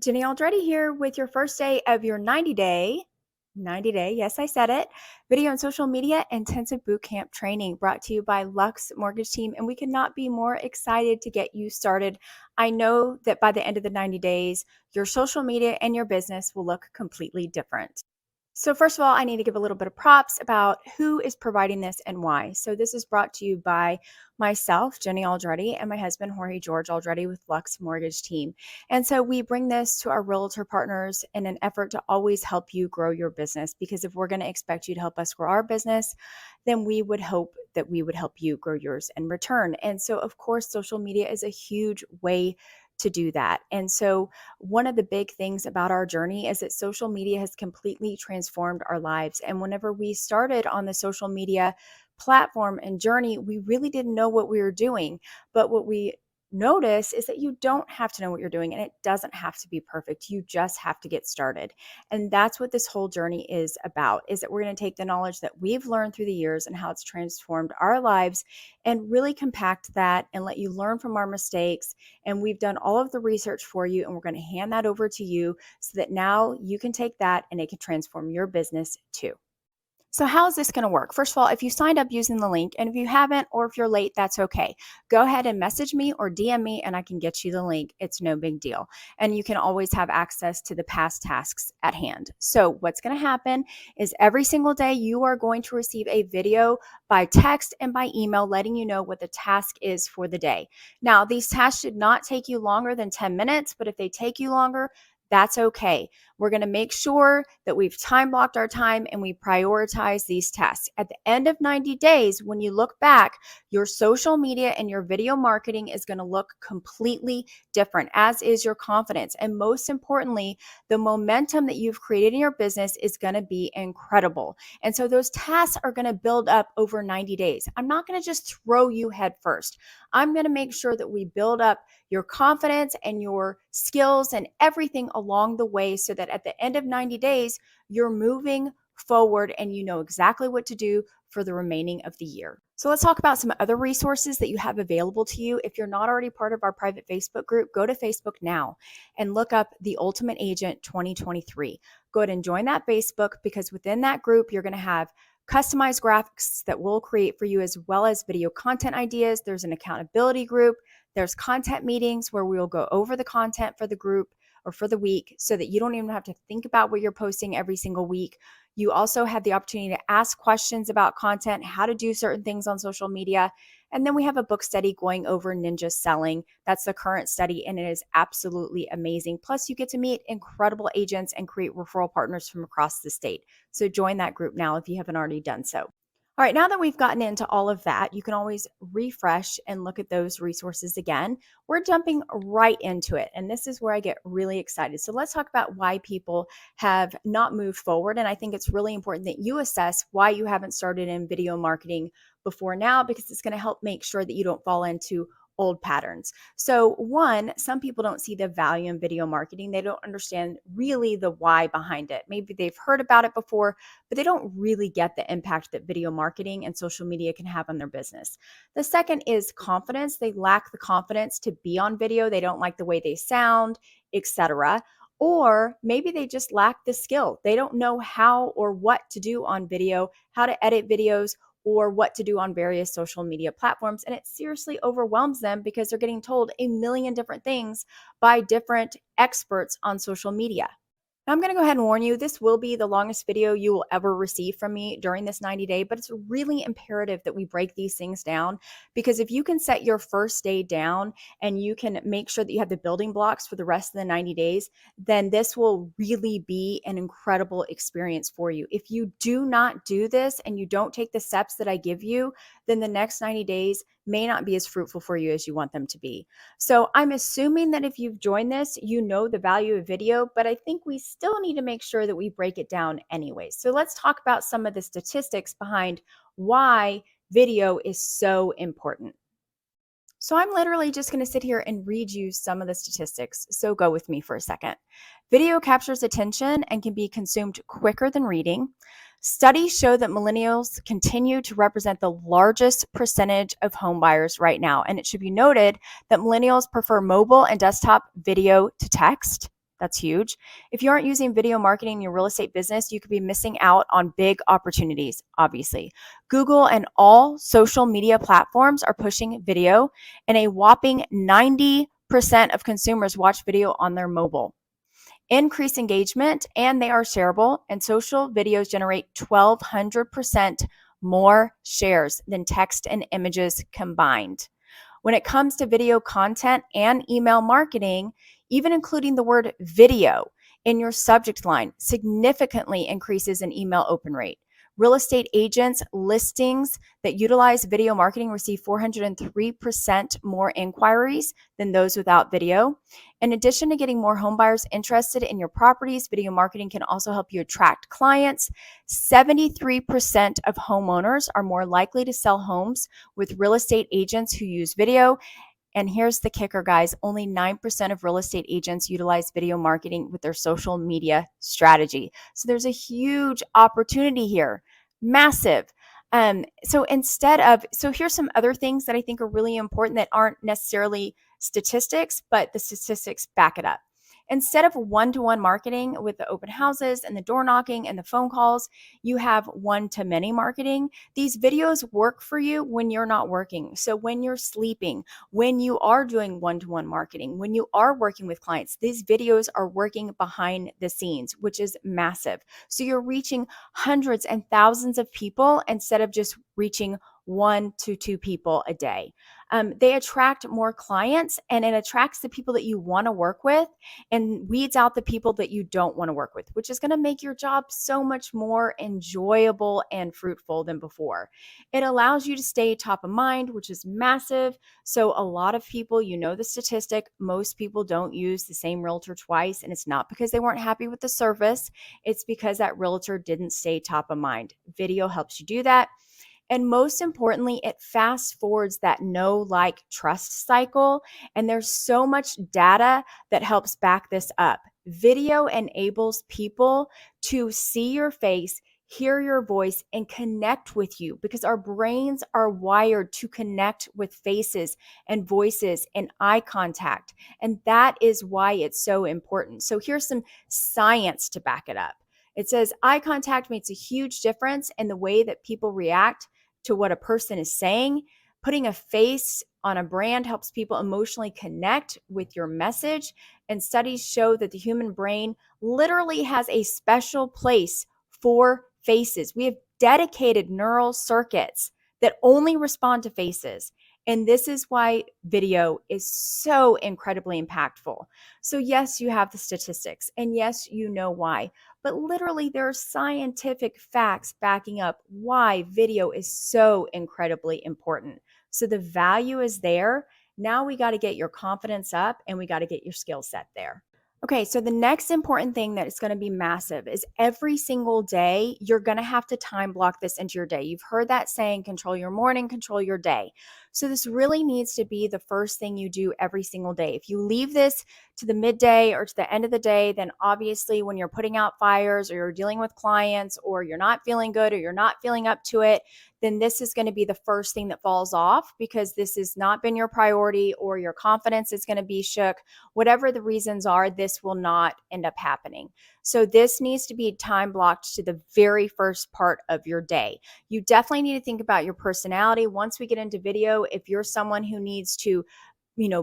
Jenny Aldretti here with your first day of your 90 day, yes, I said it, video and social media intensive bootcamp training brought to you by Lux Mortgage Team. And we could not be more excited to get you started. I know that by the end of the 90 days, your social media and your business will look completely different. So first of all, I need to give a little bit of props about who is providing this and why. So this is brought to you by myself, Jenny Aldretti, and my husband, Jorge George Aldretti with Lux Mortgage Team. And so we bring this to our realtor partners in an effort to always help you grow your business, because if we're going to expect you to help us grow our business, then we would hope that we would help you grow yours in return. And so of course, social media is a huge way to do that. And so one of the big things about our journey is that social media has completely transformed our lives. And whenever we started on the social media platform and journey, we really didn't know what we were doing. But what we notice is that you don't have to know what you're doing, and it doesn't have to be perfect. You just have to get started. And that's what this whole journey is about, is that we're going to take the knowledge that we've learned through the years and how it's transformed our lives and really compact that and let you learn from our mistakes. And we've done all of the research for you, and we're going to hand that over to you so that now you can take that and it can transform your business too. So how is this going to work? First of all, if you signed up using the link, and if you haven't, or if you're late, that's okay. Go ahead and message me or DM me and I can get you the link. It's no big deal. And you can always have access to the past tasks at hand. So what's going to happen is every single day you are going to receive a video by text and by email letting you know what the task is for the day. Now, these tasks should not take you longer than 10 minutes, but if they take you longer, that's okay. We're going to make sure that we've time blocked our time and we prioritize these tasks. At the end of 90 days, when you look back, your social media and your video marketing is going to look completely different, as is your confidence. And most importantly, the momentum that you've created in your business is going to be incredible. And so those tasks are going to build up over 90 days. I'm not going to just throw you head first. I'm going to make sure that we build up your confidence and your skills and everything along the way so that at the end of 90 days, you're moving forward and you know exactly what to do for the remaining of the year. So let's talk about some other resources that you have available to you. If you're not already part of our private Facebook group, go to Facebook now and look up the Ultimate Agent 2023. Go ahead and join that Facebook, because within that group, you're going to have customized graphics that we'll create for you, as well as video content ideas. There's an accountability group. There's content meetings where we'll go over the content for the group or for the week so that you don't even have to think about what you're posting every single week. You also have the opportunity to ask questions about content, how to do certain things on social media. And then we have a book study going over ninja selling. That's the current study, and it is absolutely amazing. Plus, you get to meet incredible agents and create referral partners from across the state. So join that group now if you haven't already done so. All right, now that we've gotten into all of that, you can always refresh and look at those resources again. We're jumping right into it, and this is where I get really excited. So let's talk about why people have not moved forward. And I think it's really important that you assess why you haven't started in video marketing before now, because it's going to help make sure that you don't fall into old patterns. So one, some people don't see the value in video marketing. They don't understand really the why behind it. Maybe they've heard about it before, but they don't really get the impact that video marketing and social media can have on their business. The second is confidence. They lack the confidence to be on video. They don't like the way they sound, etc. Or maybe they just lack the skill. They don't know how or what to do on video, how to edit videos, or what to do on various social media platforms. And it seriously overwhelms them because they're getting told a million different things by different experts on social media. Now, I'm going to go ahead and warn you, this will be the longest video you will ever receive from me during this 90-day, but it's really imperative that we break these things down, because if you can set your first day down and you can make sure that you have the building blocks for the rest of the 90 days, then this will really be an incredible experience for you. If you do not do this and you don't take the steps that I give you, then the next 90 days may not be as fruitful for you as you want them to be. So I'm assuming that if you've joined this, you know the value of video, but I think we still need to make sure that we break it down anyways. So let's talk about some of the statistics behind why video is so important. So I'm literally just going to sit here and read you some of the statistics. So go with me for a second. Video captures attention and can be consumed quicker than reading. Studies show that millennials continue to represent the largest percentage of home buyers right now. And it should be noted that millennials prefer mobile and desktop video to text. That's huge. If you aren't using video marketing in your real estate business, you could be missing out on big opportunities, obviously. Google and all social media platforms are pushing video, and a whopping 90% of consumers watch video on their mobile. Increase engagement, and they are shareable, and social videos generate 1,200% more shares than text and images combined. When it comes to video content and email marketing, even including the word video in your subject line significantly increases an email open rate. Real estate agents listings that utilize video marketing receive 403% more inquiries than those without video. In addition to getting more home buyers interested in your properties, video marketing can also help you attract clients. 73% of homeowners are more likely to sell homes with real estate agents who use video. And here's the kicker, guys. Only 9% of real estate agents utilize video marketing with their social media strategy. So there's a huge opportunity here, massive. So here's some other things that I think are really important that aren't necessarily statistics, but the statistics back it up. Instead of one-to-one marketing with the open houses and the door knocking and the phone calls, you have one-to-many marketing. These videos work for you when you're not working. So when you're sleeping, when you are doing one-to-one marketing, when you are working with clients, these videos are working behind the scenes, which is massive. So you're reaching hundreds and thousands of people instead of just reaching 1 to 2 people a day. They attract more clients, and it attracts the people that you want to work with and weeds out the people that you don't want to work with, which is going to make your job so much more enjoyable and fruitful than before. It allows you to stay top of mind, which is massive. So a lot of people, you know the statistic, most people don't use the same realtor twice, and it's not because they weren't happy with the service. It's because that realtor didn't stay top of mind. Video helps you do that. And most importantly, it fast forwards that know, like, trust cycle. And there's so much data that helps back this up. Video enables people to see your face, hear your voice, and connect with you because our brains are wired to connect with faces and voices and eye contact. And that is why it's so important. So here's some science to back it up. It says eye contact makes a huge difference in the way that people react to what a person is saying. Putting a face on a brand helps people emotionally connect with your message. And studies show that the human brain literally has a special place for faces. We have dedicated neural circuits that only respond to faces. And this is why video is so incredibly impactful. So yes, you have the statistics, and yes, you know why. But literally, there are scientific facts backing up why video is so incredibly important. So the value is there. Now we got to get your confidence up, and we got to get your skill set there. Okay, so the next important thing that is going to be massive is every single day, you're going to have to time block this into your day. You've heard that saying, control your morning, control your day. So this really needs to be the first thing you do every single day. If you leave this to the midday or to the end of the day, then obviously when you're putting out fires or you're dealing with clients or you're not feeling good or you're not feeling up to it, then this is going to be the first thing that falls off because this has not been your priority or your confidence is going to be shook. Whatever the reasons are, this will not end up happening. So this needs to be time blocked to the very first part of your day. You definitely need to think about your personality. Once we get into video, if you're someone who needs to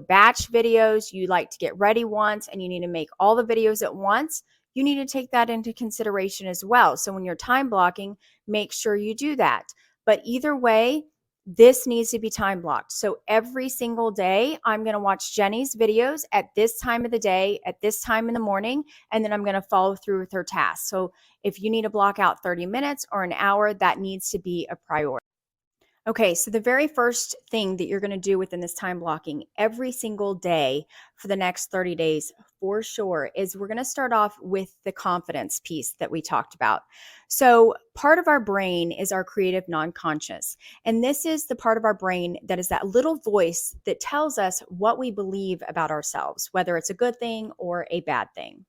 batch videos, you like to get ready once and you need to make all the videos at once, you need to take that into consideration as well. So when you're time blocking, make sure you do that. But either way, this needs to be time blocked. So every single day, I'm going to watch Jenny's videos at this time of the day, at this time in the morning, and then I'm going to follow through with her tasks. So if you need to block out 30 minutes or an hour, that needs to be a priority. Okay, so the very first thing that you're going to do within this time blocking every single day for the next 30 days for sure is we're going to start off with the confidence piece that we talked about. So part of our brain is our creative non-conscious. And this is the part of our brain that is that little voice that tells us what we believe about ourselves, whether it's a good thing or a bad thing.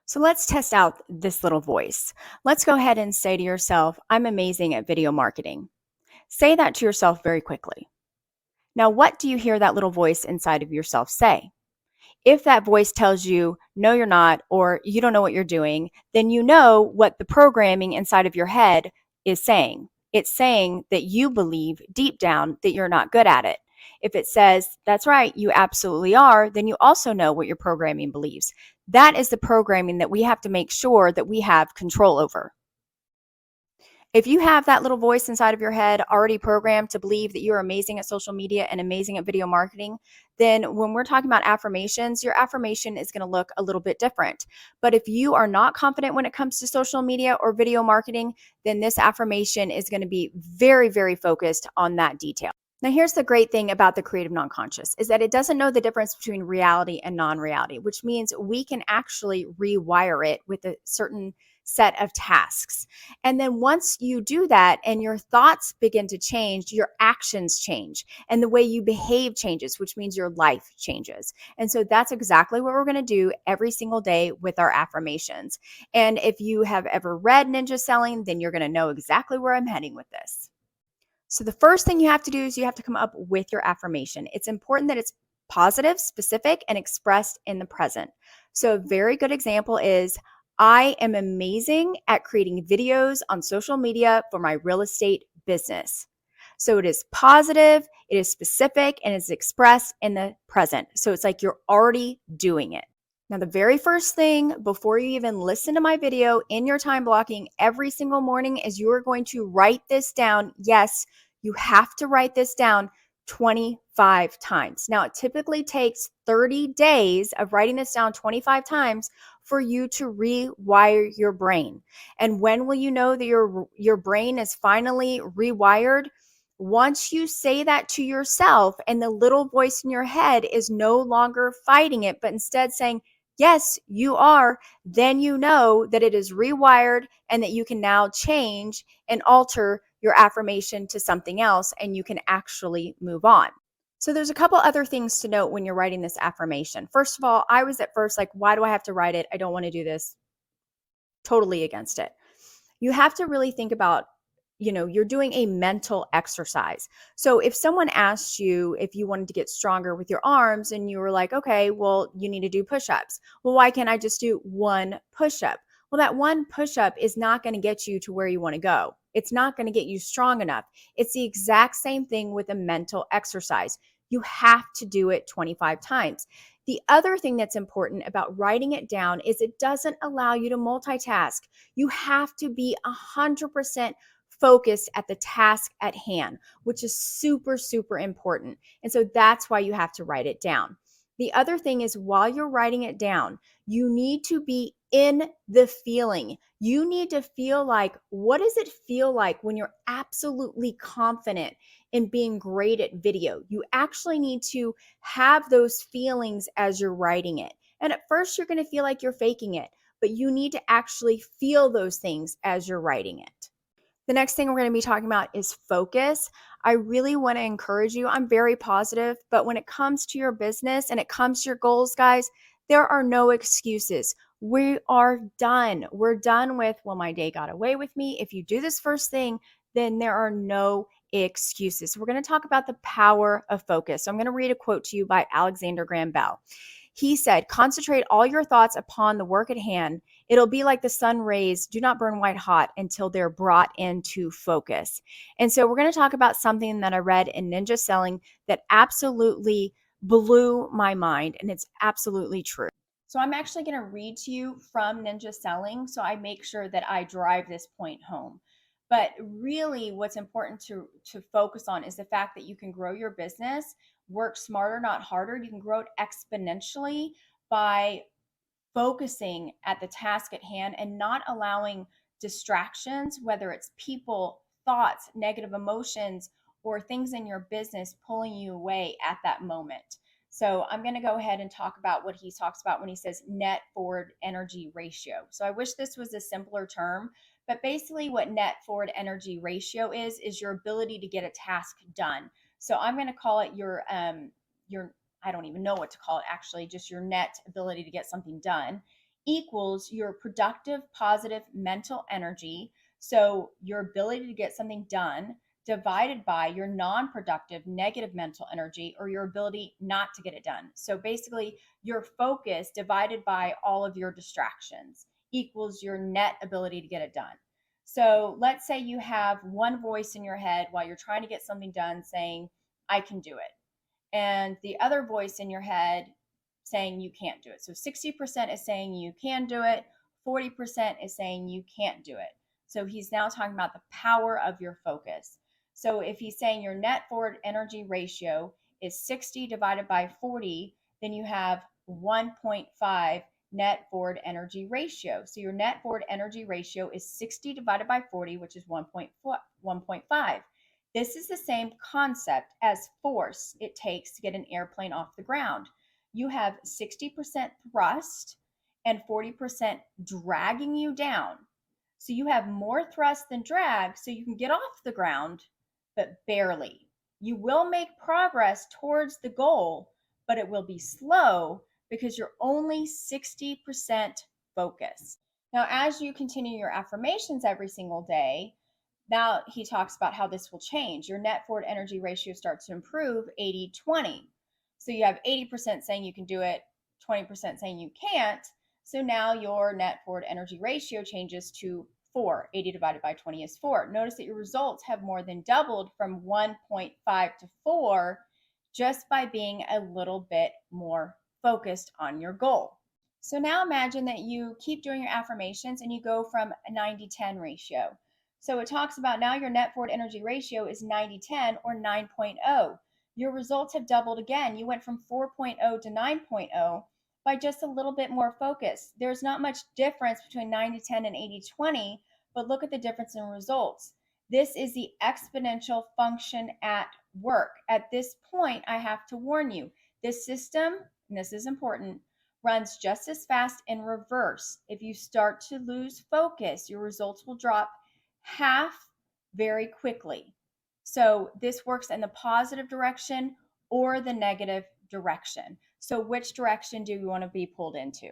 So let's test out this little voice. Let's go ahead and say to yourself, I'm amazing at video marketing. Say that to yourself very quickly. Now, what do you hear that little voice inside of yourself say? If that voice tells you, no, you're not, or you don't know what you're doing, then you know what the programming inside of your head is saying. It's saying that you believe deep down that you're not good at it. If it says, that's right, you absolutely are, then you also know what your programming believes. That is the programming that we have to make sure that we have control over. If you have that little voice inside of your head already programmed to believe that you're amazing at social media and amazing at video marketing, then when we're talking about affirmations, your affirmation is going to look a little bit different. But if you are not confident when it comes to social media or video marketing, then this affirmation is going to be very, very focused on that detail. Now, here's the great thing about the creative non-conscious is that it doesn't know the difference between reality and non-reality, which means we can actually rewire it with a certain set of tasks. And then once you do that and your thoughts begin to change, your actions change and the way you behave changes, which means your life changes. And so that's exactly what we're going to do every single day with our affirmations. And if you have ever read Ninja Selling, then you're going to know exactly where I'm heading with this. So the first thing you have to do is you have to come up with your affirmation. It's important that it's positive, specific, and expressed in the present. So a very good example is I am amazing at creating videos on social media for my real estate business. So it is positive, it is specific, and it's expressed in the present. So it's like you're already doing it. Now, the very first thing before you even listen to my video in your time blocking every single morning is you are going to write this down. Yes, you have to write this down 25 times. Now, it typically takes 30 days of writing this down 25 times for you to rewire your brain. And when will you know that your brain is finally rewired? Once you say that to yourself and the little voice in your head is no longer fighting it, but instead saying, yes, you are, then you know that it is rewired and that you can now change and alter your affirmation to something else and you can actually move on. So there's a couple other things to note when you're writing this affirmation. First of all, I was at first like, why do I have to write it? I don't want to do this. Totally against it. You have to really think about, you're doing a mental exercise. So if someone asked you if you wanted to get stronger with your arms and you were like, okay, well, you need to do push-ups. Well, why can't I just do one push-up? Well, that one push-up is not going to get you to where you want to go. It's not going to get you strong enough. It's the exact same thing with a mental exercise. You have to do it 25 times. The other thing that's important about writing it down is it doesn't allow you to multitask. You have to be 100% focused at the task at hand, which is super, super important. And so that's why you have to write it down. The other thing is while you're writing it down, you need to be in the feeling. You need to feel like, what does it feel like when you're absolutely confident in being great at video? You actually need to have those feelings as you're writing it. And at first, you're going to feel like you're faking it, but you need to actually feel those things as you're writing it. The next thing we're going to be talking about is focus. I really want to encourage you. I'm very positive, but when it comes to your business and it comes to your goals, guys, there are no excuses. We are done. We're done with, well, my day got away with me. If you do this first thing, then there are no excuses. We're going to talk about the power of focus. So I'm going to read a quote to you by Alexander Graham Bell. He said, concentrate all your thoughts upon the work at hand. It'll be like the sun rays do not burn white hot until they're brought into focus. And so we're going to talk about something that I read in Ninja Selling that absolutely blew my mind, and it's absolutely true. So I'm actually going to read to you from Ninja Selling so I make sure that I drive this point home. But really what's important to focus on is the fact that you can grow your business, work smarter, not harder. You can grow it exponentially by focusing at the task at hand and not allowing distractions, whether it's people, thoughts, negative emotions, or things in your business pulling you away at that moment. So I'm going to go ahead and talk about what he talks about when he says net forward energy ratio. So I wish this was a simpler term, but basically what net forward energy ratio is your ability to get a task done. So I'm going to call it your I don't even know what to call it actually, just your net ability to get something done equals your productive, positive mental energy. So your ability to get something done divided by your non-productive negative mental energy or your ability not to get it done. So basically, your focus divided by all of your distractions equals your net ability to get it done. So let's say you have one voice in your head while you're trying to get something done saying, I can do it, and the other voice in your head saying you can't do it. So 60% is saying you can do it, 40% is saying you can't do it. So he's now talking about the power of your focus. So if he's saying your net forward energy ratio is 60 divided by 40, then you have 1.5 net forward energy ratio. So your net forward energy ratio is 60 divided by 40, which is 1.5. This is the same concept as force it takes to get an airplane off the ground. You have 60% thrust and 40% dragging you down. So you have more thrust than drag, so you can get off the ground, but barely. You will make progress towards the goal, but it will be slow because you're only 60% focused. Now, as you continue your affirmations every single day, now he talks about how this will change. Your net forward energy ratio starts to improve 80-20. So you have 80% saying you can do it, 20% saying you can't. So now your net forward energy ratio changes to 4. 80 divided by 20 is 4. Notice that your results have more than doubled from 1.5 to 4 just by being a little bit more focused on your goal. So now imagine that you keep doing your affirmations and you go from a 90-10 ratio. So it talks about now your net forward energy ratio is 90-10 or 9.0. Your results have doubled again. You went from 4.0 to 9.0 by just a little bit more focus. There's not much difference between 90-10 and 80-20, but look at the difference in results. This is the exponential function at work. At this point, I have to warn you, this system, and this is important, runs just as fast in reverse. If you start to lose focus, your results will drop half very quickly. So this works in the positive direction or the negative direction. So which direction do you want to be pulled into?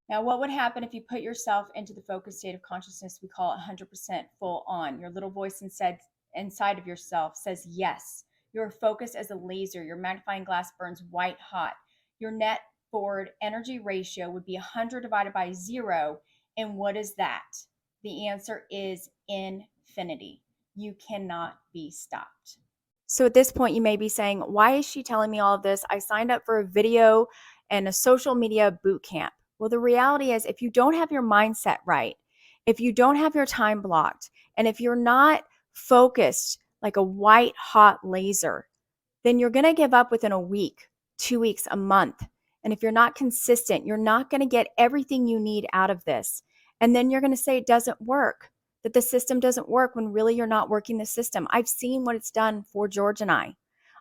Now, what would happen if you put yourself into the focused state of consciousness? We call it 100% full on. Your little voice inside of yourself says yes. You're focused as a laser. Your magnifying glass burns white hot. Your net forward energy ratio would be 100 divided by 0. And what is that? The answer is infinity. You cannot be stopped. So at this point, you may be saying, why is she telling me all of this? I signed up for a video and a social media boot camp. Well, the reality is, if you don't have your mindset right, if you don't have your time blocked, and if you're not focused like a white hot laser, then you're going to give up within a week, 2 weeks, a month. And if you're not consistent, you're not going to get everything you need out of this. And then you're going to say it doesn't work, that the system doesn't work when really you're not working the system. I've seen what it's done for George and I.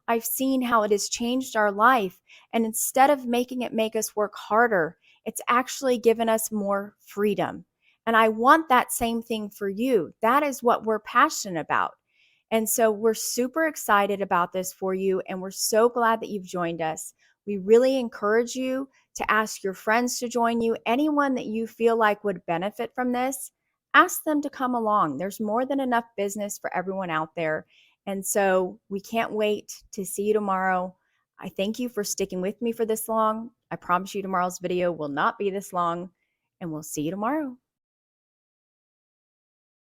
I've seen how it has changed our life. And instead of making it make us work harder, it's actually given us more freedom. And I want that same thing for you. That is what we're passionate about. And so we're super excited about this for you. And we're so glad that you've joined us. We really encourage you to ask your friends to join you. Anyone that you feel like would benefit from this, ask them to come along. There's more than enough business for everyone out there. And so we can't wait to see you tomorrow. I thank you for sticking with me for this long. I promise you tomorrow's video will not be this long, and we'll see you tomorrow.